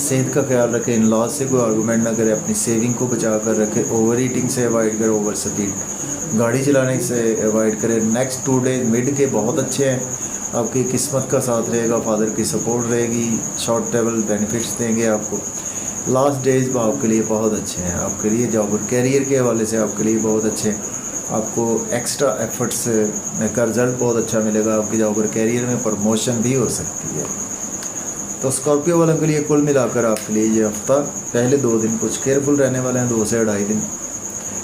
सेहत का ख्याल रखें, इन लॉज से कोई आर्गूमेंट ना करें, अपनी सेविंग को बचा कर रखें, ओवर ईटिंग से अवॉइड करें, ओवर स्पीड गाड़ी चलाने से अवॉइड करें। नेक्स्ट 2 डेज मिड के बहुत अच्छे हैं, आपकी किस्मत का साथ रहेगा, फादर की सपोर्ट रहेगी, शॉर्ट टेबल बेनिफिट्स देंगे आपको। लास्ट डेज आपके लिए बहुत अच्छे हैं, आपके लिए जॉब और कैरियर के हवाले से आपके लिए बहुत अच्छे हैं। आपको एक्स्ट्रा एफर्ट्स का रिज़ल्ट बहुत अच्छा मिलेगा, आपकी जॉब और कैरियर में प्रमोशन भी हो सकती है। तो स्कॉर्पियो वालों के लिए कुल मिलाकर आपके लिए ये हफ्ता पहले 2 दिन कुछ केयरफुल रहने वाले हैं, 2 से 2.5 दिन।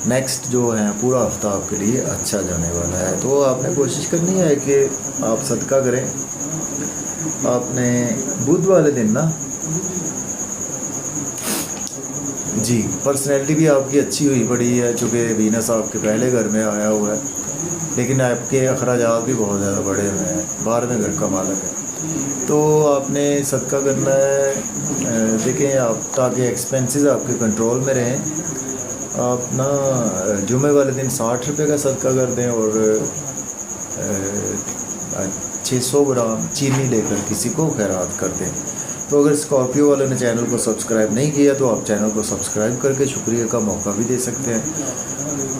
नेक्स्ट जो है पूरा हफ्ता आपके लिए अच्छा जाने वाला है। तो आपने कोशिश करनी है कि आप सदका करें। आपने बुध वाले दिन ना जी पर्सनैलिटी भी आपकी अच्छी हुई पड़ी है, चूँकि वीनस आपके पहले घर में आया हुआ है, लेकिन आपके अखराजात भी बहुत ज़्यादा बड़े हुए हैं, 12वें घर का मालिक है। तो आपने सदका करना है, देखें आप, ताकि एक्सपेंसेस आपके कंट्रोल में रहें। आप ना जुमे वाले दिन 60 रुपये का सदका कर दें और 600 ग्राम चीनी लेकर किसी को खैरात कर दें। तो अगर स्कॉर्पियो वाले ने चैनल को सब्सक्राइब नहीं किया तो आप चैनल को सब्सक्राइब करके शुक्रिया का मौका भी दे सकते हैं।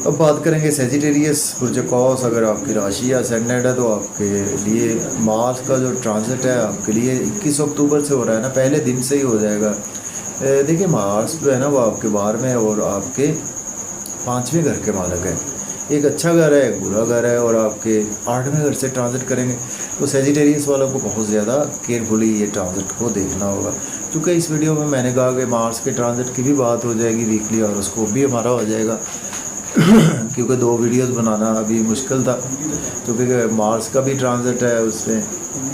अब बात करेंगे सेजिटेरियस बुर्ज कौस। अगर आपकी राशि या असेंडेंट है तो आपके लिए मार्स का जो ट्रांजिट है आपके लिए 21 अक्टूबर से हो रहा है ना, पहले दिन से ही हो जाएगा। देखिए मार्स जो है ना वो आपके 12वें है और आपके 5वें घर के मालिक है। एक अच्छा घर है, एक बुरा घर है, और आपके 8वें घर से ट्रांजिट करेंगे। तो सेजिटेरियस वालों को बहुत ज़्यादा केयरफुली ये ट्रांजिट को देखना होगा। क्योंकि इस वीडियो में मैंने कहा कि मार्स के ट्रांजिट की भी बात हो जाएगी वीकली, और उसको भी हमारा हो जाएगा क्योंकि 2 वीडियोस बनाना अभी मुश्किल था, क्योंकि मार्स का भी ट्रांजिट है उसमें।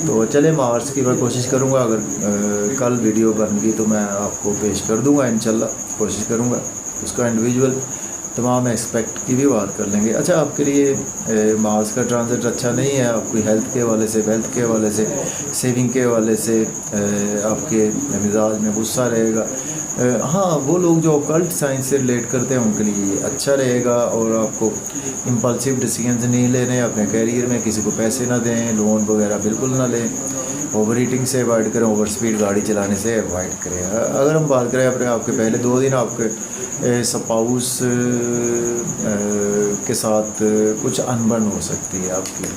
तो चले मार्स की मैं कोशिश करूँगा, अगर कल वीडियो बन गई तो मैं आपको पेश कर दूँगा इंशाल्लाह, कोशिश करूँगा। उसका इंडिविजुअल तमाम एस्पेक्ट की भी बात कर लेंगे। अच्छा, आपके लिए मार्स का ट्रांजिट अच्छा नहीं है, आपकी हेल्थ के हवाले से, वेल्थ के हवाले से, सेविंग के हवाले से आपके मिजाज में गुस्सा रहेगा। हाँ, वो लोग जो ऑकल्ट साइंस से रिलेट करते हैं उनके लिए अच्छा रहेगा, और आपको इम्पल्सिव डिसीजंस नहीं लेने, अपने कैरियर में किसी को पैसे ना दें, लोन वगैरह बिल्कुल ना लें, ओवर ईटिंग से अवॉइड करें, ओवर स्पीड गाड़ी चलाने से अवॉइड करें। अगर हम बात करें अपने आपके पहले 2 दिन आपके स्पाउस के साथ कुछ अनबन हो सकती है आपकी,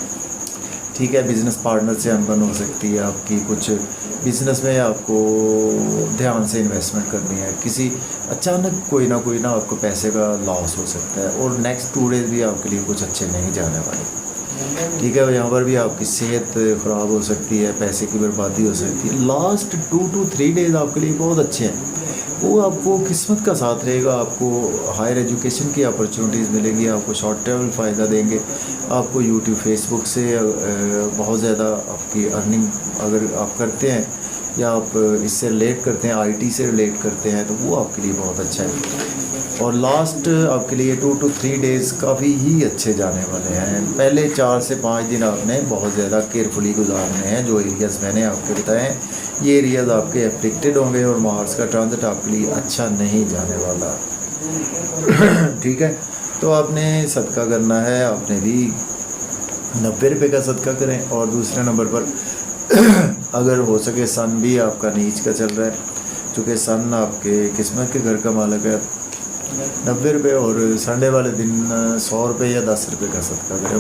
ठीक है, बिज़नेस पार्टनर से अनबन हो सकती है आपकी, कुछ बिज़नेस में आपको ध्यान से इन्वेस्टमेंट करनी है, किसी अचानक कोई ना आपको पैसे का लॉस हो सकता है, और नेक्स्ट 2 डेज़ भी आपके लिए कुछ अच्छे नहीं जाने वाले, ठीक है। यहाँ पर भी आपकी सेहत ख़राब हो सकती है, पैसे की बर्बादी हो सकती है। लास्ट 2 to 3 डेज़ आपके लिए बहुत अच्छे हैं, वो आपको किस्मत का साथ रहेगा, आपको हायर एजुकेशन की अपॉर्चुनिटीज़ मिलेंगी, आपको शॉर्ट टर्म फ़ायदा देंगे, आपको यूट्यूब फेसबुक से बहुत ज़्यादा आपकी अर्निंग अगर आप करते हैं या आप इससे रिलेट करते हैं, आईटी से रिलेट करते हैं, तो वो आपके लिए बहुत अच्छा है। और लास्ट आपके लिए 2 to 3 डेज़ काफ़ी ही अच्छे जाने वाले हैं। पहले 4 से 5 दिन आपने बहुत ज़्यादा केयरफुली गुजारने हैं। जो एरियाज़ मैंने आपको बताए हैं ये एरियाज़ आपके अफेक्टेड होंगे, और मार्स का ट्रांजिट आपके लिए अच्छा नहीं जाने वाला ठीक है। तो आपने सदका करना है, आपने भी 90 रुपये का सदका करें। और दूसरे नंबर पर अगर हो सके सन भी आपका नीच का चल रहा है, चूँकि सन आपके किस्मत के घर का मालिक है, 90 रुपये, और संडे वाले दिन 100 रुपये या 10 रुपये का सदका करें।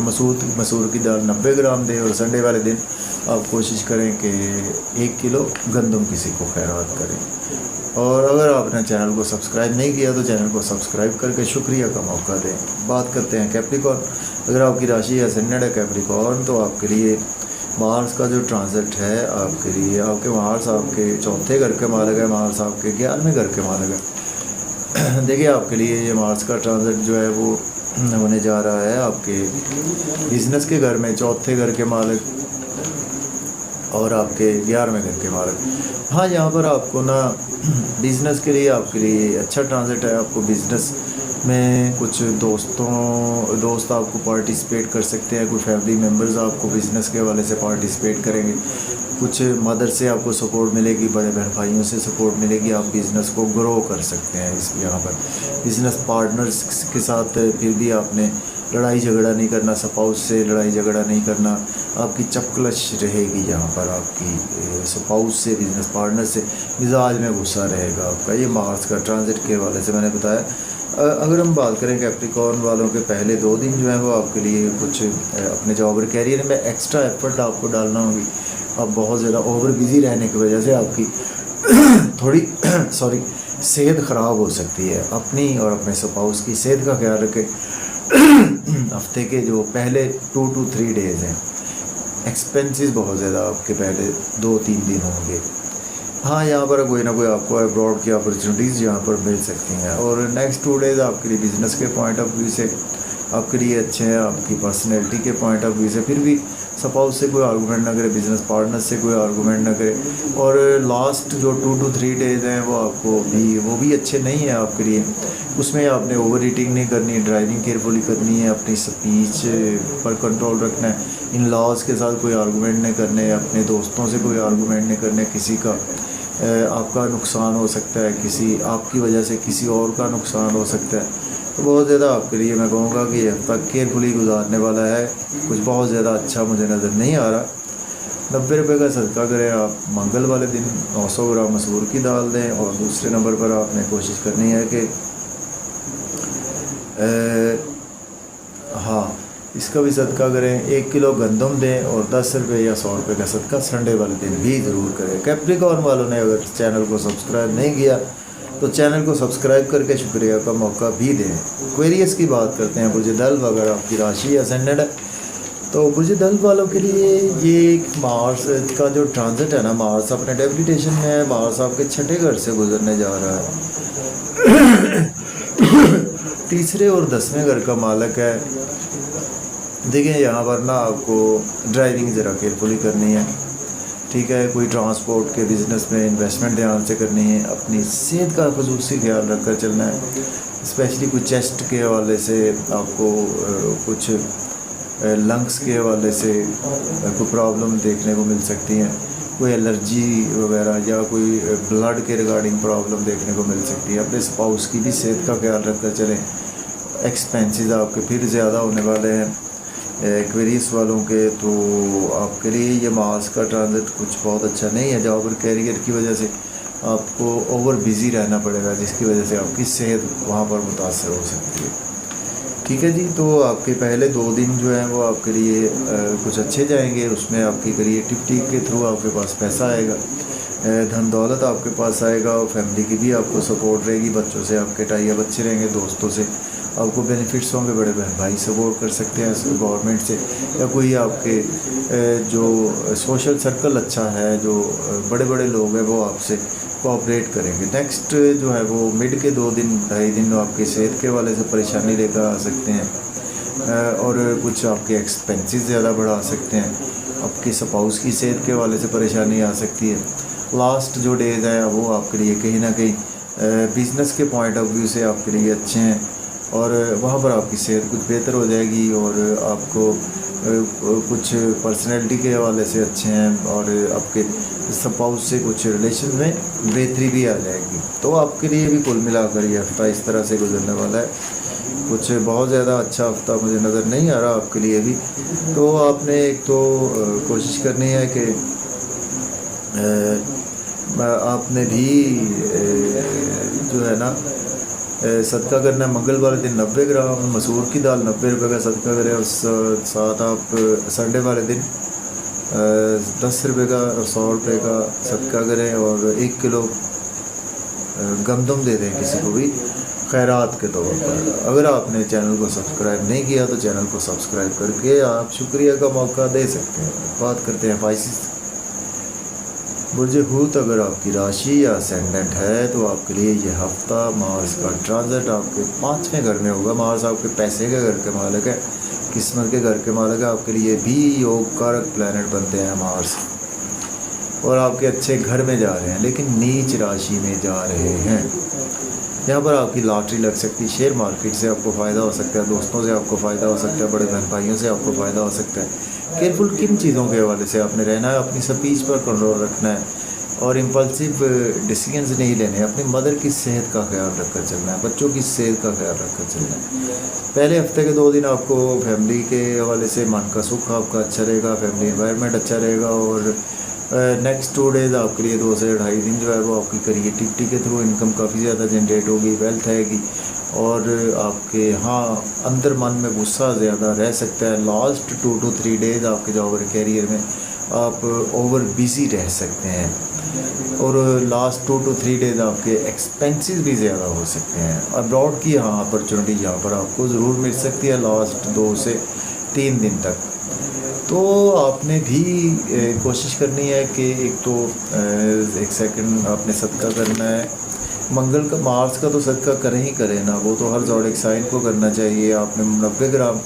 मसूर की दाल 90 ग्राम दें, और संडे वाले दिन आप कोशिश करें कि 1 किलो गंदम किसी को खैरात करें। और अगर आपने चैनल को सब्सक्राइब नहीं किया तो चैनल को सब्सक्राइब करके शुक्रिया का मौका दें। बात करते हैं कैप्रिकॉर्न। अगर आपकी राशि असेंडेंट है कैप्रिकॉर्न, तो आपके लिए मार्स का जो ट्रांजिट है आपके लिए, आपके मार्स आपके 4थे घर के मालिक है, मार्स आपके 11वें घर के मालिक है। देखिए आपके लिए ये मार्स का ट्रांजिट जो है वो होने जा रहा है आपके बिज़नेस के घर में, 4थे घर के मालिक और आपके 11वें घर के मालिक। हाँ, यहाँ पर आपको ना बिज़नेस के लिए आपके लिए अच्छा ट्रांजिट है। आपको बिज़नेस में कुछ दोस्त आपको पार्टिसिपेट कर सकते हैं, कुछ फैमिली मेम्बर्स आपको बिज़नेस के हवाले से पार्टिसिपेट करेंगे, कुछ मदर से आपको सपोर्ट मिलेगी, बड़े बहन भाइयों से सपोर्ट मिलेगी, आप बिज़नेस को ग्रो कर सकते हैं। इस यहाँ पर बिज़नेस पार्टनर्स के साथ फिर भी आपने लड़ाई झगड़ा नहीं करना, स्पाउस से लड़ाई झगड़ा नहीं करना, आपकी चपकलश रहेगी। यहाँ पर आपकी स्पाउस से, बिजनेस पार्टनर से मिजाज में गुस्सा रहेगा आपका। ये मार्स का ट्रांजिट के हवाले से मैंने बताया। अगर हम बात करें कैप्रिकॉर्न वालों के पहले 2 दिन जो है वो आपके लिए कुछ अपने जॉब और कैरियर में एक्स्ट्रा एफर्ट आपको डालना होगी। आप बहुत ज़्यादा ओवर बिज़ी रहने की वजह से आपकी थोड़ी सेहत ख़राब हो सकती है। अपनी और अपने स्पाउस की सेहत का ख्याल रखें। हफ्ते के जो पहले 2 to 3 डेज़ हैं, एक्सपेंसेस बहुत ज़्यादा आपके पहले 2-3 दिन होंगे। हाँ, यहाँ पर कोई ना कोई आपको अब्रॉड की अपॉर्चुनिटीज़ यहाँ पर मिल सकती हैं। और नेक्स्ट 2 डेज़ आपके लिए बिज़नेस के पॉइंट ऑफ व्यू से आपके लिए अच्छे हैं, आपकी पर्सनैलिटी के पॉइंट ऑफ व्यू से। फिर भी स्पाउस से कोई आर्गूमेंट ना करे, बिज़नेस पार्टनर से कोई आर्गूमेंट ना करे। और लास्ट जो 2 to 3 डेज़ हैं वो भी अच्छे नहीं हैं आपके लिए। उसमें आपने ओवर ईटिंग नहीं करनी है, ड्राइविंग केयरफुली करनी है, अपनी स्पीच पर कंट्रोल रखना है, इन लॉज के साथ कोई आर्गूमेंट नहीं करने, अपने दोस्तों से कोई आर्गूमेंट नहीं करने। किसी का आपका नुकसान हो सकता है, किसी आपकी वजह से किसी और का नुकसान हो सकता है। तो बहुत ज़्यादा आपके लिए मैं कहूँगा कि हफ्ता केयरफुली गुजारने वाला है। कुछ बहुत ज़्यादा अच्छा मुझे नज़र नहीं आ रहा। 90 रुपये का सदका करें आप मंगल वाले दिन, 900 ग्राम मसूर की दाल दें। और दूसरे नंबर पर आपने कोशिश करनी है कि हाँ, इसका भी सदका करें। 1 किलो गंदम दें और 10 रुपये या 100 रुपये का सदका संडे वाले दिन भी ज़रूर करें। कैप्रिकॉर्न वालों ने अगर चैनल को सब्सक्राइब नहीं किया तो चैनल को सब्सक्राइब करके शुक्रिया का मौका भी दें। क्वेरियस की बात करते हैं। बुर्ज दल अगर आपकी राशि असेंडेंट है तो बुर्ज दल वालों के लिए ये मार्स का जो ट्रांजिट है ना, मार्स अपने डेबिलिटेशन में है। मार्स आपके 6ठे घर से गुजरने जा रहा है। तीसरे और 10वें घर का मालिक है। देखिए यहाँ पर ना आपको ड्राइविंग ज़रा केयरफुली करनी है, ठीक है। कोई ट्रांसपोर्ट के बिज़नेस में इन्वेस्टमेंट ध्यान से करनी है। अपनी सेहत का खसूसी ख्याल रख कर चलना है। स्पेशली कुछ चेस्ट के हवाले से आपको कुछ लंग्स के हवाले से कोई प्रॉब्लम देखने को मिल सकती हैं। कोई एलर्जी वगैरह या कोई ब्लड के रिगार्डिंग प्रॉब्लम देखने को मिल सकती है। अपने स्पाउस की भी सेहत का ख्याल रख कर चलें। एक्सपेंसेस आपके फिर ज़्यादा होने वाले हैं एक्वेरियस वालों के। तो आपके लिए ये मार्स का ट्रांजिट कुछ बहुत अच्छा नहीं है। जॉब और कैरियर की वजह से आपको ओवर बिज़ी रहना पड़ेगा, जिसकी वजह से आपकी सेहत वहाँ पर मुतासर हो सकती है, ठीक है जी। तो आपके पहले 2 दिन जो हैं वो आपके लिए कुछ अच्छे जाएंगे। उसमें आपकी क्रिएटिविटी के थ्रू आपके पास पैसा आएगा, धन दौलत आपके पास आएगा। और फैमिली की भी आपको सपोर्ट रहेगी। बच्चों से आपके टाई अप अच्छे रहेंगे, दोस्तों से आपको बेनिफिट्स होंगे, बड़े बहन भाई सपोर्ट कर सकते हैं गवर्नमेंट से, या कोई आपके जो सोशल सर्कल अच्छा है, जो बड़े बड़े लोग हैं वो आपसे कोऑपरेट करेंगे। नेक्स्ट जो है वो मिड के 2 दिन 2.5 दिन आपके सेहत के वाले से परेशानी लेकर आ सकते हैं और कुछ आपके एक्सपेंसेस ज़्यादा बढ़ा सकते हैं। आपके स्पाउस की सेहत के वाले से परेशानी आ सकती है। लास्ट जो डेज़ हैं वो आपके लिए कहीं ना कहीं बिज़नेस के पॉइंट ऑफ व्यू से आपके लिए अच्छे हैं और वहाँ पर आपकी सेहत कुछ बेहतर हो जाएगी और आपको कुछ पर्सनैलिटी के हवाले से अच्छे हैं और आपके स्पाउस से कुछ रिलेशन में बेहतरी भी आ जाएगी। तो आपके लिए भी कुल मिलाकर ये हफ्ता इस तरह से गुजरने वाला है। कुछ बहुत ज़्यादा अच्छा हफ्ता मुझे नज़र नहीं आ रहा आपके लिए भी। तो आपने एक तो कोशिश करनी है कि आपने भी जो है ना सदका करना है। मंगल वाले दिन 90 ग्राम मसूर की दाल 90 रुपये का सदका करें और साथ आप संडे वाले दिन 10 रुपये का और 100 रुपये का सदका करें और 1 किलो गंदम दे दें किसी को भी खैरात के तौर पर। अगर आपने चैनल को सब्सक्राइब नहीं किया तो चैनल को सब्सक्राइब करके आप शुक्रिया का मौका दे सकते हैं। बात करते हैं पाइसिस बुर्ज हूत। अगर आपकी राशि या असेंडेंट है तो आपके लिए ये हफ्ता मार्स का ट्रांजिट आपके 5वें घर में होगा। मार्स आपके पैसे के घर के मालिक है, किस्मत के घर के मालिक है। आपके लिए भी योग कारक प्लैनेट बनते हैं मार्स और आपके अच्छे घर में जा रहे हैं, लेकिन नीच राशि में जा रहे हैं। यहाँ पर आपकी लॉटरी लग सकती है। शेयर मार्केट से आपको फ़ायदा हो सकता है, दोस्तों से आपको फ़ायदा हो सकता है, बड़े बहन भाइयों से आपको फ़ायदा हो सकता है। केयरफुल किन चीज़ों के हवाले से आपने रहना है, अपनी स्पीच पर कंट्रोल रखना है। और इम्पल्सिव डिसीजंस नहीं लेने। अपनी मदर की सेहत का ख्याल रखकर चलना है, बच्चों की सेहत का ख्याल रखकर चलना है। पहले हफ्ते के 2 दिन आपको फैमिली के हवाले से मन का सुख आपका अच्छा रहेगा, फैमिली एनवायरनमेंट अच्छा रहेगा। और नेक्स्ट 2 डेज़ आपके लिए 2 से 2.5 दिन जो है वो आपकी क्रिएटिविटी के थ्रू इनकम काफ़ी ज़्यादा जनरेट होगी, वेल्थ आएगी। और आपके यहाँ अंदर मन में गुस्सा ज़्यादा रह सकता है। लास्ट 2 to 3 डेज़ आपके जॉब और कैरियर में आप ओवर बिज़ी रह सकते हैं। और लास्ट 2 to 3 डेज़ आपके एक्सपेंसेस भी ज़्यादा हो सकते हैं। अब्रॉड की यहाँ अपॉर्चुनिटी यहाँ पर आपको ज़रूर मिल सकती है लास्ट 2 से 3 दिन तक। तो आपने भी कोशिश करनी है कि एक तो 1 सेकंड आपने सदका करना है। मंगल का, मार्स का तो सदका करें ही करें ना, वो तो हर ज़ोडिक साइन को करना चाहिए। आपने 90 ग्राम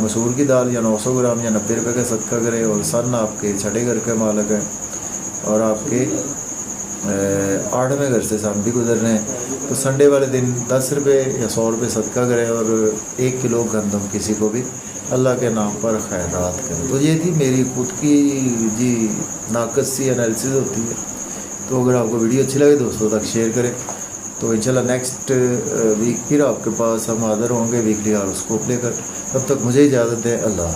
मसूर की दाल या 900 ग्राम या 90 रुपये का सदका करें। और सन आपके 6ठे घर के मालिक हैं और आपके 8वें घर से सन भी गुजर रहे हैं। तो संडे वाले दिन 10 रुपये या 100 रुपये सदका करें और 1 किलो गंदम किसी को भी अल्लाह के नाम पर खैरात करें। तो ये थी मेरी खुद की जी नाकस सी एनालिसिस होती है। तो अगर आपको वीडियो अच्छी लगे दोस्तों तक शेयर करें। तो इंशाल्लाह नेक्स्ट वीक फिर आपके पास हम हाज़िर होंगे वीकली हॉरोस्कोप लेकर। तब तक मुझे इजाज़त दें। अल्लाह।